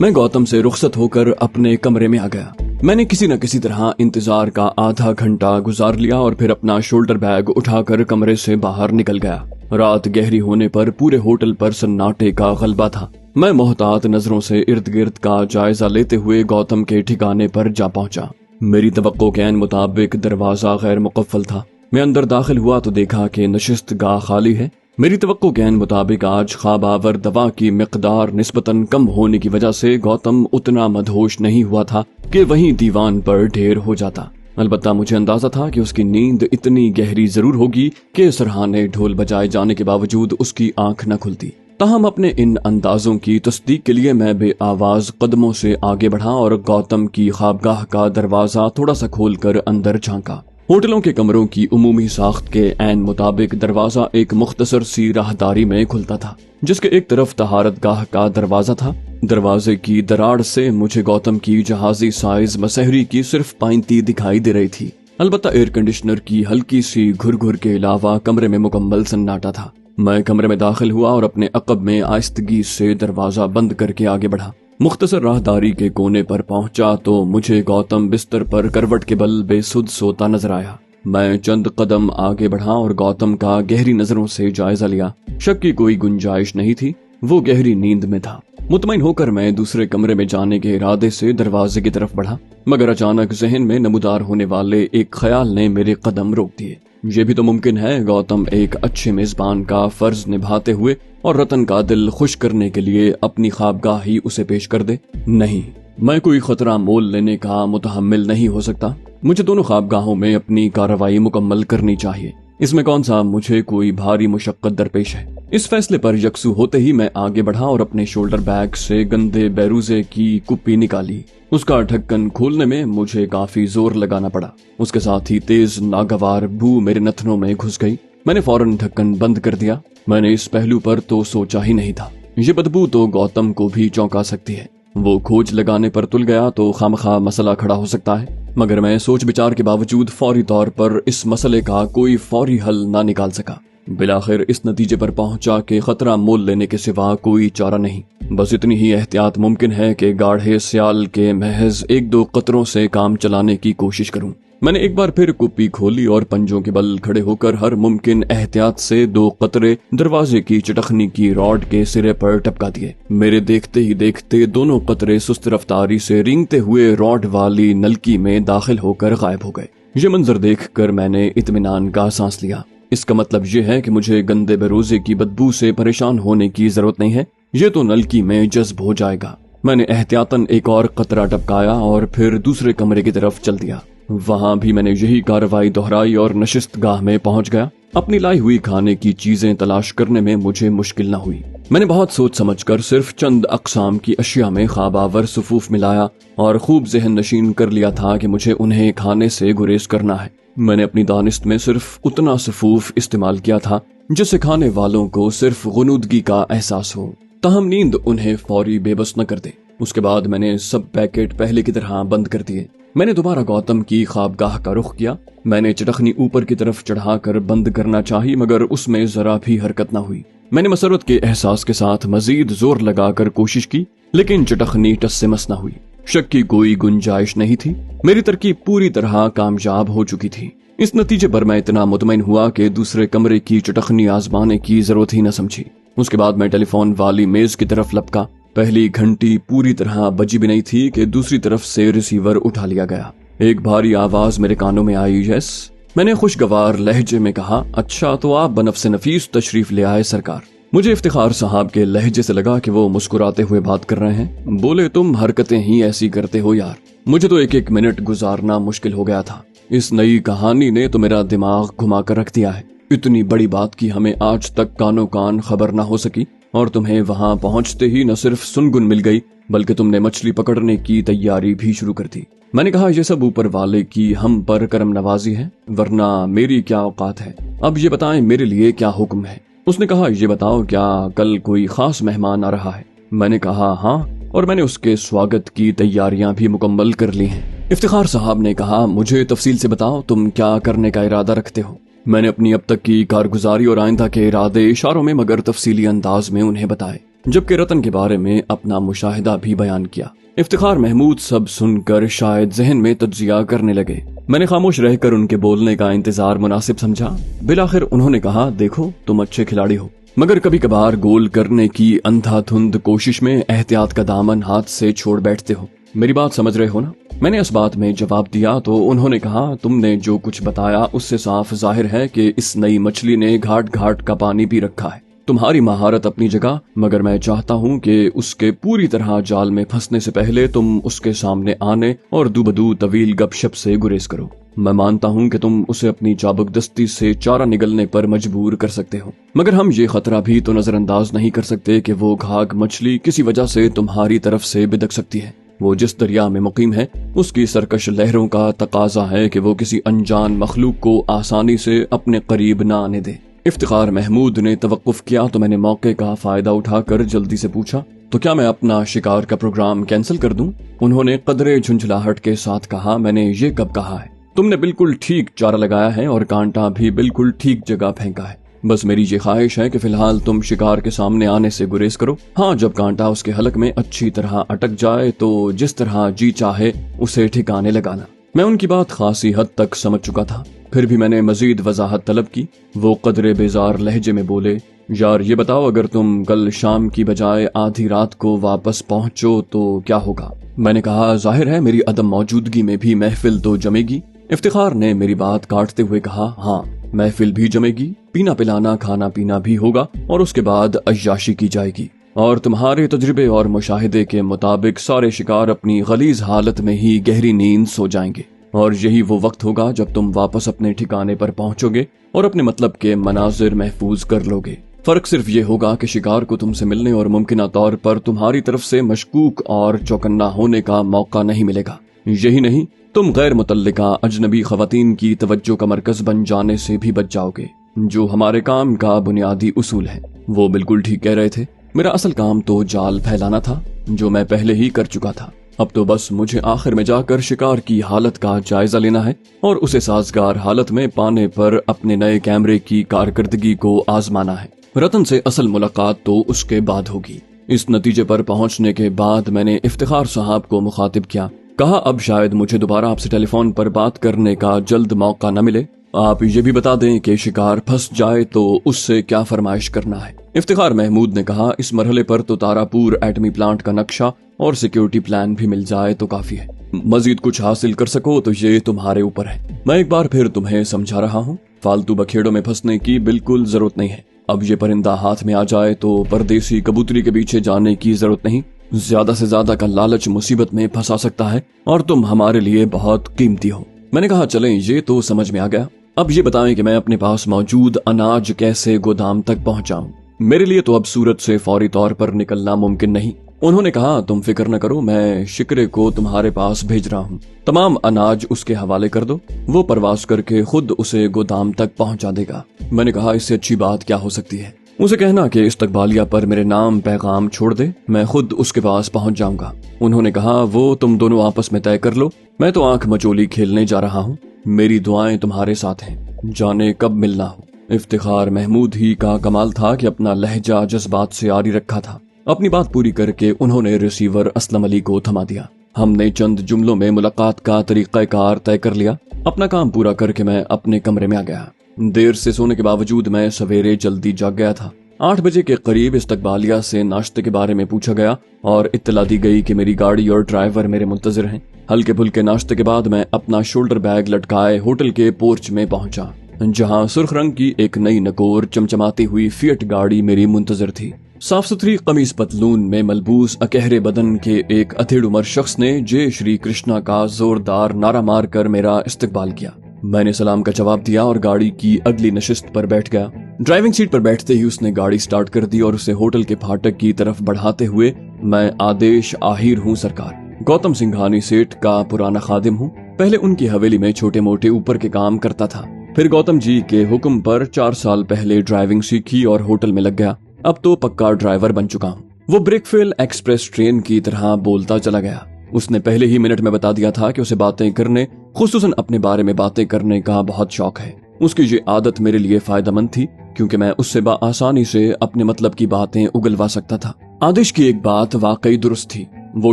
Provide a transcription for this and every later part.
मैं गौतम से रुखसत होकर अपने कमरे में आ गया। मैंने किसी न किसी तरह इंतजार का आधा घंटा गुजार लिया और फिर अपना शोल्डर बैग उठाकर कमरे से बाहर निकल गया। रात गहरी होने पर पूरे होटल पर सन्नाटे का गलबा था। मैं मोहतात नजरों से इर्द गिर्द का जायजा लेते हुए गौतम के ठिकाने पर जा पहुंचा। मेरी तवक्को के ऐन मुताबिक दरवाजा गैर मुकफ्फल था। मैं अंदर दाखिल हुआ तो देखा कि नशिस्त गाह खाली है। मेरी तवक्को के मुताबिक आज ख्वाब आवर दवा की मिकदार निस्बतन कम होने की वजह से गौतम उतना मदहोश नहीं हुआ था कि वहीं दीवान पर ढेर हो जाता। अलबत्ता मुझे अंदाजा था कि उसकी नींद इतनी गहरी जरूर होगी कि सरहाने ढोल बजाए जाने के बावजूद उसकी आंख न खुलती। ताहम अपने इन अंदाजों की तस्दीक के लिए मैं बेआवाज कदमों से आगे बढ़ा और गौतम की ख्वाबगाह का दरवाजा थोड़ा सा खोलकर अंदर झांका। होटलों के कमरों की उमूमी साख्त के ऐन मुताबिक दरवाजा एक मुख्तसर सी राहदारी में खुलता था, जिसके एक तरफ तहारत गाह का दरवाजा था। दरवाजे की दराड़ से मुझे गौतम की जहाजी साइज मसहरी की सिर्फ पाइंती दिखाई दे रही थी। अलबत्ता एयर कंडीशनर की हल्की सी घुर के अलावा कमरे में मुकम्मल सन्नाटा था। मैं कमरे में दाखिल हुआ और अपने अकब में आहिस्तगी से दरवाजा बंद करके आगे बढ़ा। मुख्तसर राहदारी के कोने पर पहुंचा तो मुझे गौतम बिस्तर पर करवट के बल बेसुध सोता नजर आया। मैं चंद कदम आगे बढ़ा और गौतम का गहरी नजरों से जायजा लिया। शक की कोई गुंजाइश नहीं थी, वो गहरी नींद में था। मुतमईन होकर मैं दूसरे कमरे में जाने के इरादे से दरवाजे की तरफ बढ़ा, मगर अचानक जहन में नमूदार होने वाले एक ख्याल ने मेरे कदम रोक दिए। ये भी तो मुमकिन है गौतम एक अच्छे मेजबान का फर्ज निभाते हुए और रतन का दिल खुश करने के लिए अपनी ख्वाबगाह ही उसे पेश कर दे। नहीं, मैं कोई खतरा मोल लेने का मुतहम्मिल नहीं हो सकता। मुझे दोनों ख्वाबगाहों में अपनी कार्रवाई मुकम्मल करनी चाहिए। इसमें कौन सा मुझे कोई भारी मुशक्कत दरपेश है। इस फैसले पर यकसू होते ही मैं आगे बढ़ा और अपने शोल्डर बैग से गंदे बैरूजे की कुप्पी निकाली। उसका ढक्कन खोलने में मुझे काफी जोर लगाना पड़ा। उसके साथ ही तेज नागवार बू मेरे नथनों में घुस गई। मैंने फौरन ढक्कन बंद कर दिया। मैंने इस पहलू पर तो सोचा ही नहीं था। ये बदबू तो गौतम को भी चौंका सकती है। वो खोज लगाने पर तुल गया तो खामखा मसला खड़ा हो सकता है, मगर मैं सोच विचार के बावजूद फौरी तौर पर इस मसले का कोई फौरी हल ना निकाल सका। बिलाखिर इस नतीजे पर पहुंचा कि खतरा मोल लेने के सिवा कोई चारा नहीं। बस इतनी ही एहतियात मुमकिन है कि गाढ़े स्याल के महज एक दो कतरों से काम चलाने की कोशिश करूं। मैंने एक बार फिर कुप्पी खोली और पंजों के बल खड़े होकर हर मुमकिन एहतियात से 2 कतरे दरवाजे की चटखनी की रॉड के सिरे पर टपका दिए। मेरे देखते ही देखते दोनों कतरे सुस्त रफ्तारी से रेंगते हुए रॉड वाली नलकी में दाखिल होकर गायब हो गए। ये मंजर देखकर मैंने इत्मीनान का सांस लिया। इसका मतलब ये है कि मुझे गंदे बेरोजे की बदबू से परेशान होने की जरूरत नहीं है। ये तो नलकी में जज्ब हो जाएगा। मैंने एहतियातन एक और कतरा टपकाया और फिर दूसरे कमरे की तरफ चल दिया। वहां भी मैंने यही कार्रवाई दोहराई और नशिस्त गाह में पहुंच गया। अपनी लाई हुई खाने की चीजें तलाश करने में मुझे मुश्किल न हुई। मैंने बहुत सोच समझकर सिर्फ चंद अक़साम की अशिया में ख्वाबावर सुफूफ मिलाया और खूब जहन नशीन कर लिया था कि मुझे उन्हें खाने से गुरेज करना है। मैंने अपनी दानिस्त में सिर्फ उतना सुफूफ इस्तेमाल किया था जिससे खाने वालों को सिर्फ गुनूदगी का एहसास हो, ताहम नींद उन्हें फौरी बेबस न कर दे। उसके बाद मैंने सब पैकेट पहले की तरह बंद कर दिए। मैंने दोबारा गौतम की ख्वाबगाह का रुख किया। मैंने चटखनी ऊपर की तरफ चढ़ाकर बंद करना चाही, मगर उसमें जरा भी हरकत न हुई। मैंने मसरत के एहसास के साथ मजीद जोर लगाकर कोशिश की, लेकिन चटखनी टस से मस न हुई। शक की कोई गुंजाइश नहीं थी। मेरी तरकीब पूरी तरह कामयाब हो चुकी थी। इस नतीजे पर मैं इतना मुतमईन हुआ कि दूसरे कमरे की चटखनी आजमाने की जरूरत ही न समझी। उसके बाद मैं टेलीफोन वाली मेज की तरफ लपका। पहली घंटी पूरी तरह बजी भी नहीं थी कि दूसरी तरफ से रिसीवर उठा लिया गया। एक भारी आवाज मेरे कानों में आई। यस, मैंने खुशगवार लहजे में कहा। अच्छा, तो आप बनफ्से नफीस तशरीफ ले आए सरकार। मुझे इफ्तिखार साहब के लहजे से लगा कि वो मुस्कुराते हुए बात कर रहे हैं। बोले, तुम हरकतें ही ऐसी करते हो यार। मुझे तो एक एक मिनट गुजारना मुश्किल हो गया था। इस नई कहानी ने तो मेरा दिमाग घुमा कर रख दिया है। इतनी बड़ी बात की हमें आज तक कानो कान खबर ना हो सकी, और तुम्हें वहां पहुंचते ही न सिर्फ सुनगुन मिल गई बल्कि तुमने मछली पकड़ने की तैयारी भी शुरू कर दी। मैंने कहा, यह सब ऊपर वाले की हम पर करम नवाजी है, वरना मेरी क्या औकात है। अब ये बताएं मेरे लिए क्या हुक्म है। उसने कहा, ये बताओ क्या कल कोई खास मेहमान आ रहा है। मैंने कहा हाँ, और मैंने उसके स्वागत की तैयारियां भी मुकम्मल कर ली हैं। इफ्तिखार साहब ने कहा, मुझे तफसील से बताओ तुम क्या करने का इरादा रखते हो। मैंने अपनी अब तक की कारगुजारी और आइंदा के इरादे इशारों में मगर तफसीली अंदाज में उन्हें बताए। जबकि रतन के बारे में अपना मुशाहिदा भी बयान किया। इफ्तिखार महमूद सब सुनकर शायद जहन में तज्जिया करने लगे। मैंने खामोश रहकर उनके बोलने का इंतजार मुनासिब समझा। बिलाखिर उन्होंने कहा, देखो तुम अच्छे खिलाड़ी हो, मगर कभी कभार गोल करने की अंधाधुंध कोशिश में एहतियात का दामन हाथ से छोड़ बैठते हो। मेरी बात समझ रहे हो ना? मैंने इस बात में जवाब दिया तो उन्होंने कहा, तुमने जो कुछ बताया उससे साफ जाहिर है कि इस नई मछली ने घाट घाट का पानी पी रखा है। तुम्हारी महारत अपनी जगह, मगर मैं चाहता हूँ कि उसके पूरी तरह जाल में फंसने से पहले तुम उसके सामने आने और दूबदू तवील गपशप से गुरेज करो। मैं मानता हूँ कि तुम उसे अपनी चाबुकदस्ती से चारा निगलने पर मजबूर कर सकते हो, मगर हम ये खतरा भी तो नजरअंदाज नहीं कर सकते कि वो घाघ मछली किसी वजह से तुम्हारी तरफ से बिदक सकती है। वो जिस दरिया में मुकीम है उसकी सरकश लहरों का तकाजा है कि वो किसी अनजान मखलूक को आसानी से अपने करीब न आने दे। इफ्तिखार महमूद ने तवक्कुफ किया तो मैंने मौके का फायदा उठाकर जल्दी से पूछा, तो क्या मैं अपना शिकार का प्रोग्राम कैंसिल कर दूं? उन्होंने कदरे झुंझलाहट के साथ कहा, मैंने ये कब कहा है? तुमने बिल्कुल ठीक चारा लगाया है और कांटा भी बिल्कुल ठीक जगह फेंका है। बस मेरी ये ख्वाहिश है कि फिलहाल तुम शिकार के सामने आने से गुरेज करो। हाँ, जब कांटा उसके हलक में अच्छी तरह अटक जाए तो जिस तरह जी चाहे उसे ठिकाने लगाना। मैं उनकी बात खासी हद तक समझ चुका था, फिर भी मैंने मजीद वजाहत तलब की। वो कदरे बेजार लहजे में बोले, यार ये बताओ, अगर तुम कल शाम की बजाय आधी रात को वापस पहुंचो तो क्या होगा? मैंने कहा, जाहिर है मेरी अदम मौजूदगी में भी महफिल तो जमेगी। इफ्तिखार ने मेरी बात काटते हुए कहा, हाँ महफिल भी जमेगी, पीना पिलाना खाना पीना भी होगा और उसके बाद अय्याशी की जाएगी। और तुम्हारे तजुर्बे और मुशाहिदे के मुताबिक सारे शिकार अपनी गलीज हालत में ही गहरी नींद सो जाएंगे और यही वो वक्त होगा जब तुम वापस अपने ठिकाने पर पहुंचोगे और अपने मतलब के मनाजिर महफूज कर लोगे। फर्क सिर्फ ये होगा कि शिकार को तुमसे मिलने और मुमकिन तौर पर तुम्हारी तरफ से मशकूक और चौकन्ना होने का मौका नहीं मिलेगा। यही नहीं, तुम गैर मुतल्लिका अजनबी खवातीन की तवज्जो का मरकज बन जाने से भी बच जाओगे, जो हमारे काम का बुनियादी उसूल है। वो बिल्कुल ठीक कह रहे थे। मेरा असल काम तो जाल फैलाना था, जो मैं पहले ही कर चुका था। अब तो बस मुझे आखिर में जाकर शिकार की हालत का जायजा लेना है और उसे साजगार हालत में पाने पर अपने नए कैमरे की कारकर्दगी को आजमाना है। रतन से असल मुलाकात तो उसके बाद होगी। इस नतीजे पर पहुंचने के बाद मैंने इफ्तिखार साहब को मुखातिब किया। कहा, अब शायद मुझे दोबारा आपसे टेलीफोन पर बात करने का जल्द मौका न मिले। आप ये भी बता दें कि शिकार फंस जाए तो उससे क्या फरमाइश करना है। इफ्तिखार महमूद ने कहा, इस मरहले पर तो तारापुर एटमी प्लांट का नक्शा और सिक्योरिटी प्लान भी मिल जाए तो काफी है। मजीद कुछ हासिल कर सको तो ये तुम्हारे ऊपर है। मैं एक बार फिर तुम्हें समझा रहा हूँ, फालतू बखेड़ों में फंसने की बिल्कुल जरूरत नहीं है। अब ये परिंदा हाथ में आ जाए तो परदेसी कबूतरी के पीछे जाने की जरूरत नहीं। ज्यादा से ज्यादा का लालच मुसीबत में फंसा सकता है और तुम हमारे लिए बहुत कीमती हो। मैंने कहा, चलें ये तो समझ में आ गया। अब ये बताएं कि मैं अपने पास मौजूद अनाज कैसे गोदाम तक पहुंचाऊं। मेरे लिए तो अब सूरत से फौरी तौर पर निकलना मुमकिन नहीं। उन्होंने कहा, तुम फिक्र न करो, मैं शिकरे को तुम्हारे पास भेज रहा हूँ। तमाम अनाज उसके हवाले कर दो, वो परवास करके खुद उसे गोदाम तक पहुंचा देगा। मैंने कहा, इससे अच्छी बात क्या हो सकती है? उसे कहना कि इस्तकबालिया पर मेरे नाम पैगाम छोड़ दे, मैं खुद उसके पास पहुंच जाऊंगा। उन्होंने कहा, वो तुम दोनों आपस में तय कर लो, मैं तो आंख मचोली खेलने जा रहा हूँ। मेरी दुआएं तुम्हारे साथ हैं, जाने कब मिलना हो। इफ्तिखार महमूद ही का कमाल था कि अपना लहजा जज्बात से आरी रखा था। अपनी बात पूरी करके उन्होंने रिसीवर असलम अली को थमा दिया। हमने चंद जुमलों में मुलाकात का तरीक़ाकार तय कर लिया। अपना काम पूरा करके मैं अपने कमरे में आ गया। देर से सोने के बावजूद मैं सवेरे जल्दी जाग गया था। 8 बजे के करीब इस्तकबालिया से नाश्ते के बारे में पूछा गया और इत्तला दी गई कि मेरी गाड़ी और ड्राइवर मेरे मुंतजिर हैं। हल्के फुल्के नाश्ते के बाद मैं अपना शोल्डर बैग लटकाए होटल के पोर्च में पहुंचा, जहां सुर्ख रंग की एक नई नकोर चमचमाती हुई फिएट गाड़ी मेरी मुंतजिर थी। साफ सुथरी कमीज पतलून में मलबूस अकहरे बदन के एक अथेड़ उमर शख्स ने जय श्री कृष्णा का जोरदार नारा मारकर मेरा इस्तकबाल किया। मैंने सलाम का जवाब दिया और गाड़ी की अगली नशिस्त पर बैठ गया। ड्राइविंग सीट पर बैठते ही उसने गाड़ी स्टार्ट कर दी और उसे होटल के फाटक की तरफ बढ़ाते हुए, मैं आदेश आहिर हूँ सरकार, गौतम सिंघानी सेठ का पुराना खादिम हूँ। पहले उनकी हवेली में छोटे मोटे ऊपर के काम करता था, फिर गौतम जी के हुक्म पर 4 साल पहले ड्राइविंग सीखी और होटल में लग गया। अब तो पक्का ड्राइवर बन चुका हूँ। वो ब्रेकफील्ड एक्सप्रेस ट्रेन की तरह बोलता चला गया। उसने पहले ही मिनट में बता दिया था कि उसे बातें करने, खुसूसन अपने बारे में बातें करने का बहुत शौक है। उसकी ये आदत मेरे लिए फायदेमंद थी क्योंकि मैं उससे आसानी से अपने मतलब की बातें उगलवा सकता था। आदेश की एक बात वाकई दुरुस्त थी। वो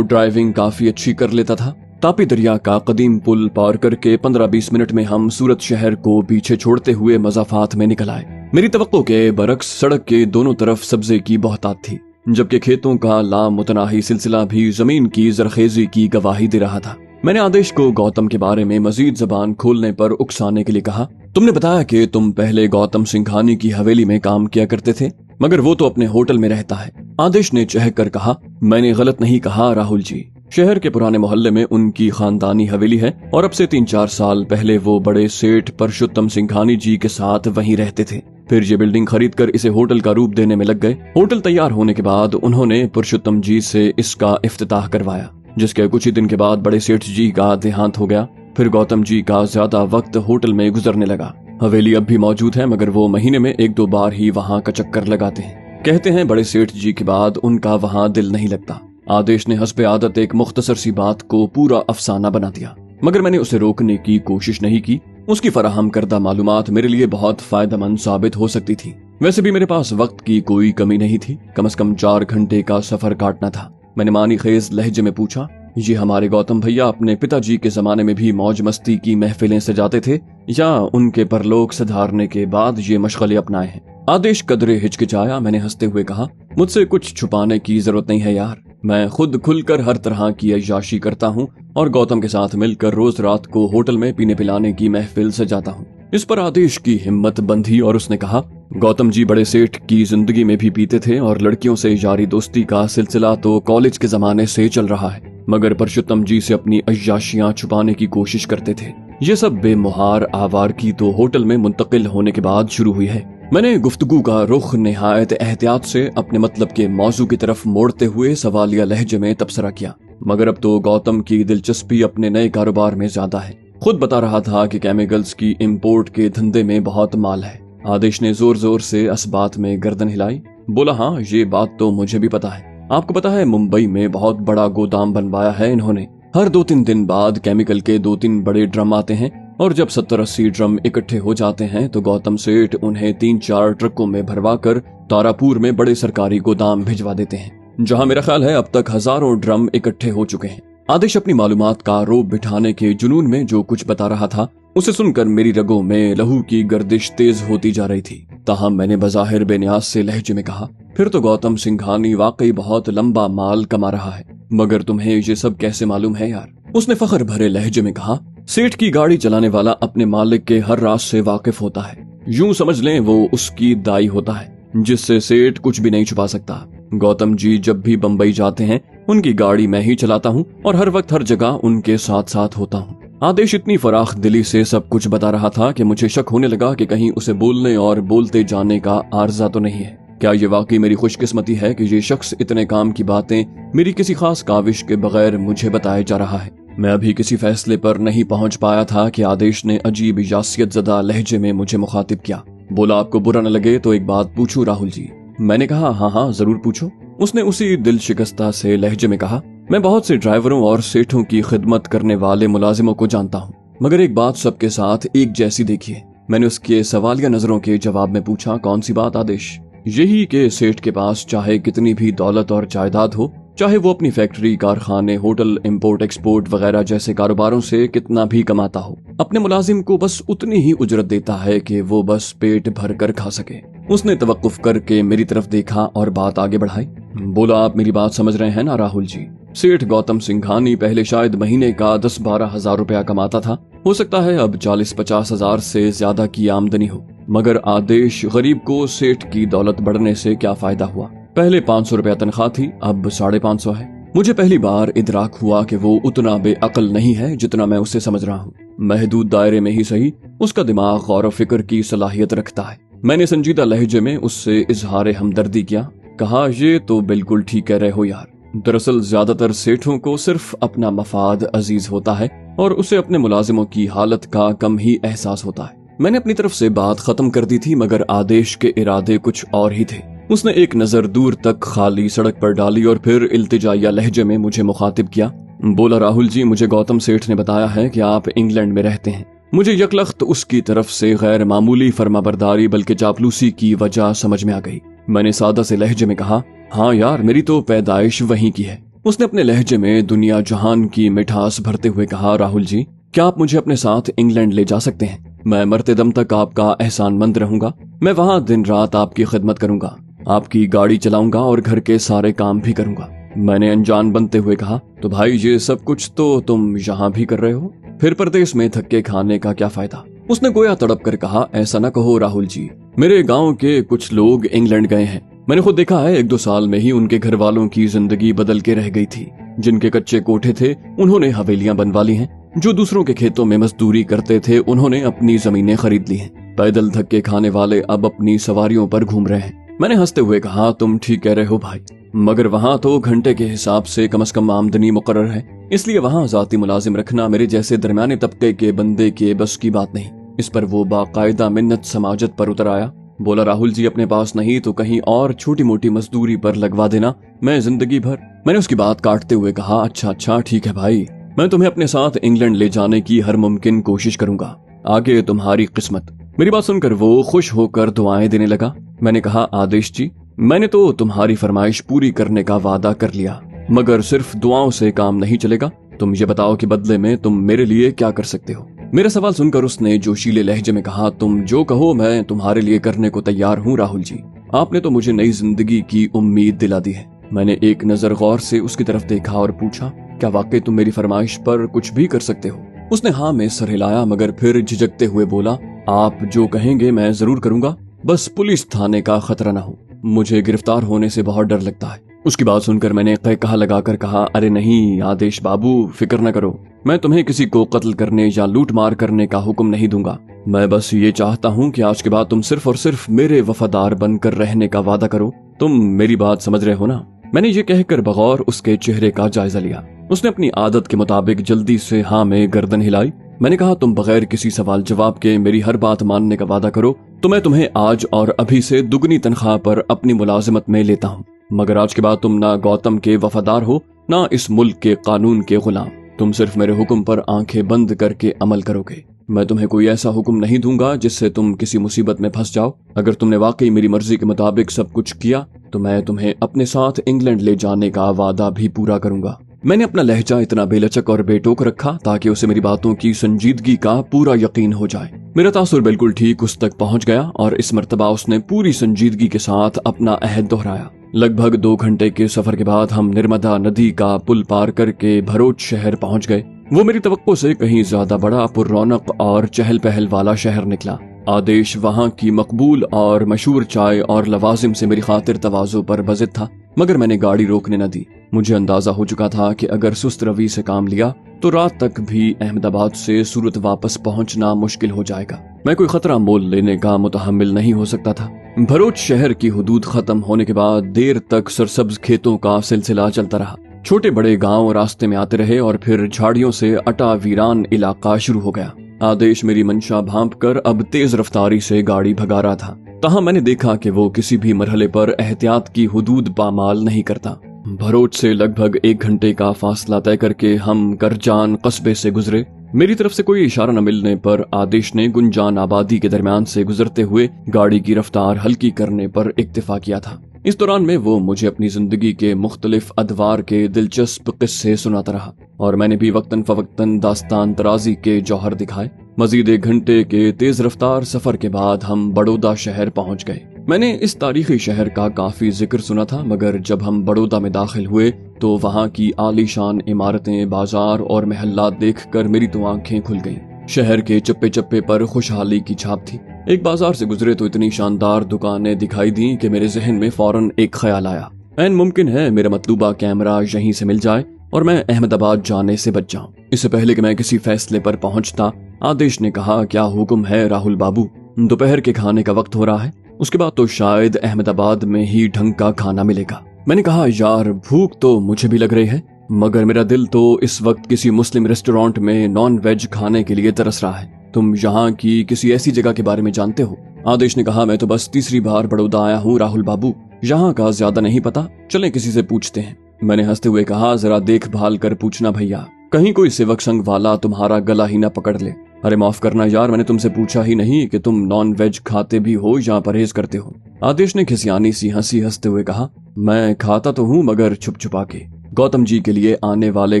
ड्राइविंग काफी अच्छी कर लेता था। तापी दरिया का कदीम पुल पार करके 15-20 मिनट में हम सूरत शहर को पीछे छोड़ते हुए मज़ाफ़ात में निकल आए। मेरी तवक्को के बरक्स सड़क के दोनों तरफ सब्जे की बहुतात थी, जबकि खेतों का लामुतनाही सिलसिला भी जमीन की जरखेजी की गवाही दे रहा था। मैंने आदेश को गौतम के बारे में मजीद जबान खोलने पर उकसाने के लिए कहा, तुमने बताया कि तुम पहले गौतम सिंघानी की हवेली में काम किया करते थे, मगर वो तो अपने होटल में रहता है। आदेश ने चहक कर कहा, मैंने गलत नहीं कहा राहुल जी। शहर के पुराने मोहल्ले में उनकी खानदानी हवेली है और अब से 3-4 साल पहले वो बड़े सेठ परशुत्तम सिंघानी जी के साथ वहीं रहते थे। फिर ये बिल्डिंग खरीद कर इसे होटल का रूप देने में लग गए। होटल तैयार होने के बाद उन्होंने पुरुषोत्तम जी से इसका इफ्तिताह करवाया, जिसके कुछ ही दिन के बाद बड़े सेठ जी का देहांत हो गया। फिर गौतम जी का ज्यादा वक्त होटल में गुजरने लगा। हवेली अब भी मौजूद है, मगर वो महीने में 1-2 बार ही वहाँ का चक्कर लगाते हैं। कहते हैं बड़े सेठ जी के बाद उनका वहाँ दिल नहीं लगता। आदेश ने हस्बे आदत एक मुख्तसर सी बात को पूरा अफसाना बना दिया, मगर मैंने उसे रोकने की कोशिश नहीं की। उसकी फराहम करदा मालूमात मेरे लिए बहुत फायदेमंद साबित हो सकती थी। वैसे भी मेरे पास वक्त की कोई कमी नहीं थी। कम से कम 4 घंटे का सफर काटना था। मैंने मानी खेज लहजे में पूछा, ये हमारे गौतम भैया अपने पिताजी के जमाने में भी मौज मस्ती की महफिलें सजाते थे, या उनके परलोक सुधारने के बाद ये मशगले अपनाए हैं? आदेश कदरे हिचकिचाया। मैंने हंसते हुए कहा, मुझसे कुछ छुपाने की जरूरत नहीं है यार। मैं खुद खुलकर हर तरह की अय्याशी करता हूँ और गौतम के साथ मिलकर रोज रात को होटल में पीने पिलाने की महफिल सजाता हूँ। इस पर आदेश की हिम्मत बंधी और उसने कहा, गौतम जी बड़े सेठ की जिंदगी में भी पीते थे और लड़कियों से यारी दोस्ती का सिलसिला तो कॉलेज के जमाने से चल रहा है, मगर परशुत्तम जी से अपनी अय्याशियां छुपाने की कोशिश करते थे। ये सब बेमुहार आवारगी तो होटल में मुंतकिल होने के बाद शुरू हुई है। मैंने गुफ्तगू का रुख निहायत एहतियात से अपने मतलब के मौजू की तरफ मोड़ते हुए सवालिया लहजे में तबसरा किया, मगर अब तो गौतम की दिलचस्पी अपने नए कारोबार में ज्यादा है। खुद बता रहा था कि केमिकल्स की इंपोर्ट के धंधे में बहुत माल है। आदेश ने जोर जोर से इस बात में गर्दन हिलाई। बोला, हाँ ये बात तो मुझे भी पता है। आपको पता है मुंबई में बहुत बड़ा गोदाम बनवाया है इन्होंने। हर 2-3 दिन बाद केमिकल के 2-3 बड़े ड्रम आते हैं और जब 70-80 ड्रम इकट्ठे हो जाते हैं तो गौतम सेठ उन्हें 3-4 ट्रकों में भरवा कर तारापुर में बड़े सरकारी गोदाम भिजवा देते हैं, जहां मेरा ख्याल है अब तक हजारों ड्रम इकट्ठे हो चुके हैं। आदेश अपनी मालूमात का रोब बिठाने के जुनून में जो कुछ बता रहा था, उसे सुनकर मेरी रगों में लहू की गर्दिश तेज होती जा रही थी। ताहम मैंने बज़ाहिर बेनियाज से लहजे में कहा, फिर तो गौतम सिंघानी वाकई बहुत लंबा माल कमा रहा है, मगर तुम्हें ये सब कैसे मालूम है यार? उसने फख्र भरे लहजे में कहा, सेठ की गाड़ी चलाने वाला अपने मालिक के हर राज से वाकिफ होता है। यूं समझ लें वो उसकी दाई होता है, जिससे सेठ कुछ भी नहीं छुपा सकता। गौतम जी जब भी बंबई जाते हैं उनकी गाड़ी मैं ही चलाता हूँ और हर वक्त हर जगह उनके साथ साथ होता हूँ। आदेश इतनी फराख दिली से सब कुछ बता रहा था कि मुझे शक होने लगा कि कहीं उसे बोलने और बोलते जाने का आर्जा तो नहीं है। क्या ये वाकई मेरी खुशकिस्मती है कि ये शख्स इतने काम की बातें मेरी किसी खास काविश के बगैर मुझे बताए जा रहा है? मैं अभी किसी फैसले पर नहीं पहुंच पाया था कि आदेश ने अजीब यासियत ज़दा लहजे में मुझे मुखातिब किया। बोला, आपको बुरा न लगे तो एक बात पूछूं राहुल जी? मैंने कहा, हाँ हाँ जरूर पूछो। उसने उसी दिल शिकस्ता से लहजे में कहा, मैं बहुत से ड्राइवरों और सेठों की खिदमत करने वाले मुलाजिमों को जानता हूँ, मगर एक बात सबके साथ एक जैसी देखी है। मैंने उसके सवालिया नजरों के जवाब में पूछा, कौन सी बात आदेश? यही कि सेठ के पास चाहे कितनी भी दौलत और जायदाद हो, चाहे वो अपनी फैक्ट्री, कारखाने, होटल, इंपोर्ट एक्सपोर्ट वगैरह जैसे कारोबारों से कितना भी कमाता हो, अपने मुलाजिम को बस उतनी ही उजरत देता है कि वो बस पेट भर कर खा सके। उसने तवक्कुफ करके मेरी तरफ देखा और बात आगे बढ़ाई। बोला, आप मेरी बात समझ रहे हैं ना राहुल जी? सेठ गौतम सिंघानी पहले शायद महीने का 10-12 हजार रुपया कमाता था। हो सकता है अब 40-50 हजार से ज्यादा की आमदनी हो, मगर आदेश गरीब को सेठ की दौलत बढ़ने से क्या फायदा हुआ? पहले 500 रुपया तनख्वाह थी, अब 550 है। मुझे पहली बार इदराक हुआ कि वो उतना बेअक्ल नहीं है जितना मैं उससे समझ रहा हूँ। महदूद दायरे में ही सही, उसका दिमाग गौर व फिक्र की सलाहियत रखता है। मैंने संजीदा लहजे में उससे इजहार हमदर्दी किया। कहा, ये तो बिल्कुल ठीक कह रहे हो यार। दरअसल ज्यादातर सेठों को सिर्फ अपना मफाद अजीज होता है और उसे अपने मुलाजिमों की हालत का कम ही एहसास होता है। मैंने अपनी तरफ से बात खत्म कर दी थी, मगर आदेश के इरादे कुछ और ही थे। उसने एक नजर दूर तक खाली सड़क पर डाली और फिर इल्तिजाया लहजे में मुझे मुखातिब किया। बोला, राहुल जी, मुझे गौतम सेठ ने बताया है कि आप इंग्लैंड में रहते हैं। मुझे यकलख्त उसकी तरफ से गैर मामूली फरमाबरदारी बल्कि चापलूसी की वजह समझ में आ गई। मैंने सादा से लहजे में कहा, हाँ यार, मेरी तो पैदाइश वहीं की है। उसने अपने लहजे में दुनिया जहान की मिठास भरते हुए कहा, राहुल जी, क्या आप मुझे अपने साथ इंग्लैंड ले जा सकते हैं? मैं मरते दम तक आपका एहसानमंद रहूंगा। मैं वहाँ दिन रात आपकी खिदमत करूंगा, आपकी गाड़ी चलाऊंगा और घर के सारे काम भी करूंगा। मैंने अनजान बनते हुए कहा, तो भाई ये सब कुछ तो तुम यहाँ भी कर रहे हो, फिर परदेश में धक्के खाने का क्या फायदा? उसने गोया तड़प कर कहा, ऐसा न कहो राहुल जी, मेरे गांव के कुछ लोग इंग्लैंड गए हैं। मैंने खुद देखा है, 1-2 साल में ही उनके घर वालों की जिंदगी बदल के रह गई थी। जिनके कच्चे कोठे थे उन्होंने हवेलियां बनवा ली हैं, जो दूसरों के खेतों में मजदूरी करते थे उन्होंने अपनी जमीनें खरीद ली हैं। पैदल धक्के खाने वाले अब अपनी सवारियों पर घूम रहे हैं। मैंने हंसते हुए कहा, तुम ठीक कह रहे हो भाई, मगर वहाँ तो घंटे के हिसाब से कम आमदनी मुकर्रर है, इसलिए वहाँ जाती मुलाजिम रखना मेरे जैसे दरमियाने तबके के बंदे के बस की बात नहीं। इस पर वो बाकायदा मिन्नत समाजत पर उतर आया। बोला, राहुल जी, अपने पास नहीं तो कहीं और छोटी मोटी मजदूरी पर लगवा देना, मैं जिंदगी भर। मैंने उसकी बात काटते हुए कहा, अच्छा ठीक है भाई, मैं तुम्हें अपने साथ इंग्लैंड ले जाने की हर मुमकिन कोशिश करूंगा, आगे तुम्हारी किस्मत। मेरी बात सुनकर वो खुश होकर दुआएं देने लगा। मैंने कहा, आदेश जी, मैंने तो तुम्हारी फरमाइश पूरी करने का वादा कर लिया, मगर सिर्फ दुआओं से काम नहीं चलेगा। तुम ये बताओ कि बदले में तुम मेरे लिए क्या कर सकते हो? मेरा सवाल सुनकर उसने जोशीले लहजे में कहा, तुम जो कहो मैं तुम्हारे लिए करने को तैयार हूँ राहुल जी। आपने तो मुझे नई जिंदगी की उम्मीद दिला दी है। मैंने एक नजर गौर से उसकी तरफ देखा और पूछा, क्या वाकई तुम मेरी फरमाइश पर कुछ भी कर सकते हो? उसने हाँ में सर हिलाया, मगर फिर झिझकते हुए बोला, आप जो कहेंगे मैं जरूर करूंगा, बस पुलिस थाने का खतरा ना हो, मुझे गिरफ्तार होने से बहुत डर लगता है। उसकी बात सुनकर मैंने कहा लगाकर कहा, अरे नहीं आदेश बाबू, फिक्र न करो, मैं तुम्हें किसी को कत्ल करने या लूट मार करने का हुक्म नहीं दूंगा। मैं बस ये चाहता हूँ कि आज के बाद तुम सिर्फ और सिर्फ मेरे वफादार बनकर रहने का वादा करो। तुम मेरी बात समझ रहे हो ना? मैंने ये कहकर बगौर उसके चेहरे का जायजा लिया। उसने अपनी आदत के मुताबिक जल्दी से हाँ में गर्दन हिलाई। मैंने कहा, तुम बगैर किसी सवाल जवाब के मेरी हर बात मानने का वादा करो तो मैं तुम्हें आज और अभी से दुगनी तनख्वाह पर अपनी मुलाजिमत में लेता हूँ, मगर आज के बाद तुम ना गौतम के वफादार हो ना इस मुल्क के कानून के गुलाम। तुम सिर्फ मेरे हुक्म पर आंखें बंद करके अमल करोगे। मैं तुम्हें कोई ऐसा हुक्म नहीं दूंगा जिससे तुम किसी मुसीबत में फंस जाओ। अगर तुमने वाकई मेरी मर्जी के मुताबिक सब कुछ किया तो मैं तुम्हें अपने साथ इंग्लैंड ले जाने का वादा भी पूरा करूंगा। मैंने अपना लहजा इतना बेलचक और बेटोक रखा ताकि उसे मेरी बातों की संजीदगी का पूरा यकीन हो जाए। मेरा तासुर बिल्कुल ठीक उस तक पहुंच गया और इस मर्तबा उसने पूरी संजीदगी के साथ अपना अहद दोहराया। लगभग 2 घंटे के सफर के बाद हम नर्मदा नदी का पुल पार करके भरोच शहर पहुंच गए। वो मेरी तवक्को से कहीं ज्यादा बड़ा, पुररौनक और चहल पहल वाला शहर निकला। आदेश वहाँ की मकबूल और मशहूर चाय और लवाजिम से मेरी खातिर तवाज़ो पर बज़िद था, मगर मैंने गाड़ी रोकने न दी। मुझे अंदाजा हो चुका था कि अगर सुस्त रवि से काम लिया तो रात तक भी अहमदाबाद से सूरत वापस पहुंचना मुश्किल हो जाएगा। मैं कोई खतरा मोल लेने का मुतहम्मिल नहीं हो सकता था। भरूच शहर की हुदूद खत्म होने के बाद देर तक सरसब्ज खेतों का सिलसिला चलता रहा। छोटे बड़े गांव रास्ते में आते रहे और फिर झाड़ियों से अटा वीरान इलाका शुरू हो गया। आदेश मेरी मंशा भांप कर अब तेज रफ्तारी से गाड़ी भगा रहा था। तहाँ मैंने देखा कि वो किसी भी मरहले पर एहतियात की हुदूद पामाल नहीं करता। भरोच से लगभग 1 घंटे का फासला तय करके हम करजान कस्बे से गुजरे। मेरी तरफ से कोई इशारा न मिलने पर आदेश ने गुंजान आबादी के दरमियान से गुजरते हुए गाड़ी की रफ्तार हल्की करने पर इक्तिफा किया था। इस दौरान में वो मुझे अपनी जिंदगी के मुख्तलिफ अदवार के दिलचस्प किस्से सुनाता रहा और मैंने भी वक्तन फवक्तन दास्तान तराजी के जौहर दिखाए। मजीद 1 घंटे के तेज रफ्तार सफर के बाद हम बड़ौदा शहर पहुंच गए। मैंने इस तारीखी शहर का काफी जिक्र सुना था, मगर जब हम बड़ौदा में दाखिल हुए तो वहाँ की आलीशान इमारतें, बाजार और महल्लात देखकर मेरी तो आंखें खुल गईं। शहर के चप्पे चप्पे पर खुशहाली की छाप थी। एक बाजार से गुजरे तो इतनी शानदार दुकानें दिखाई दी कि मेरे जहन में फौरन एक ख्याल आया, ऐन मुमकिन है मेरा मतलूबा कैमरा यहीं से मिल जाए और मैं अहमदाबाद जाने से बच जाऊं। इससे पहले कि मैं किसी फैसले पर पहुंचता, आदेश ने कहा, क्या हुक्म है राहुल बाबू? दोपहर के खाने का वक्त हो रहा है, उसके बाद तो शायद अहमदाबाद में ही ढंग का खाना मिलेगा। मैंने कहा, यार भूख तो मुझे भी लग रही है, मगर मेरा दिल तो इस वक्त किसी मुस्लिम रेस्टोरेंट में नॉन वेज खाने के लिए तरस रहा है। तुम यहाँ की किसी ऐसी जगह के बारे में जानते हो? आदेश ने कहा, मैं तो बस तीसरी बार बड़ौदा आया हूँ राहुल बाबू, यहाँ का ज्यादा नहीं पता, चलें किसी से पूछते हैं। मैंने हंसते हुए कहा, जरा देखभाल कर पूछना भैया, कहीं कोई सेवक संग वाला तुम्हारा गला ही न पकड़ ले। अरे माफ करना यार, मैंने तुमसे पूछा ही नहीं कि तुम नॉन वेज खाते भी हो या परहेज करते हो। आदेश ने खिसियानी सी हंसी हंसते हुए कहा, मैं खाता तो हूँ मगर छुप छुपा के। गौतम जी के लिए आने वाले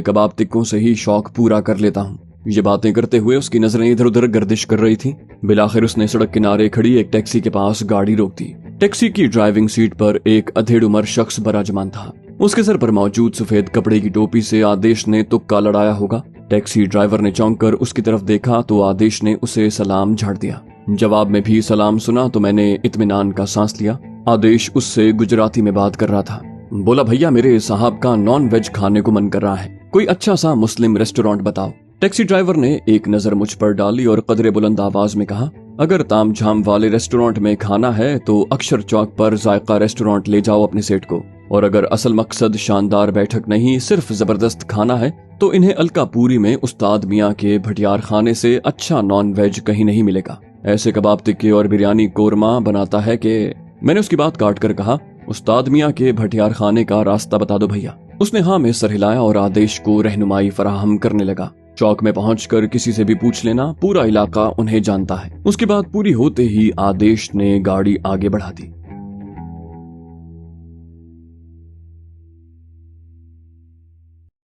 कबाब टिक्कों से ही शौक पूरा कर लेता हूँ। ये बातें करते हुए उसकी नजरें इधर उधर गर्दिश कर रही थीं। बिलाखिर उसने सड़क किनारे खड़ी एक टैक्सी के पास गाड़ी रोक दी। टैक्सी की ड्राइविंग सीट पर एक अधेड़ उम्र शख्स बराजमान था। उसके सर पर मौजूद सफेद कपड़े की टोपी से आदेश ने तुक्का लड़ाया होगा। टैक्सी ड्राइवर ने चौंक कर उसकी तरफ देखा तो आदेश ने उसे सलाम झाड़ दिया। जवाब में भी सलाम सुना तो मैंने इत्मीनान का सांस लिया। आदेश उससे गुजराती में बात कर रहा था। बोला, भैया मेरे साहब का नॉन वेज खाने को मन कर रहा है, कोई अच्छा सा मुस्लिम रेस्टोरेंट बताओ। टैक्सी ड्राइवर ने एक नजर मुझ पर डाली और कदरे बुलंद आवाज में कहा, अगर ताम झाम वाले रेस्टोरेंट में खाना है तो अक्षर चौक पर जायका रेस्टोरेंट ले जाओ अपने सेठ को, और अगर असल मकसद शानदार बैठक नहीं सिर्फ जबरदस्त खाना है तो इन्हें अलकापुरी में उस्ताद मियाँ के भटियार खाने से अच्छा नॉन वेज कहीं नहीं मिलेगा। ऐसे कबाब टिक्के और बिरयानी कोरमा बनाता है कि। मैंने उसकी बात काट कर कहा, उस्ताद मियाँ के भटियार खाने का रास्ता बता दो भैया। उसने हाँ में सर हिलाया और आदेश को रहनुमाई फराहम करने लगा। चौक में पहुंचकर किसी से भी पूछ लेना, पूरा इलाका उन्हें जानता है। उसके बाद पूरी होते ही आदेश ने गाड़ी आगे बढ़ा दी।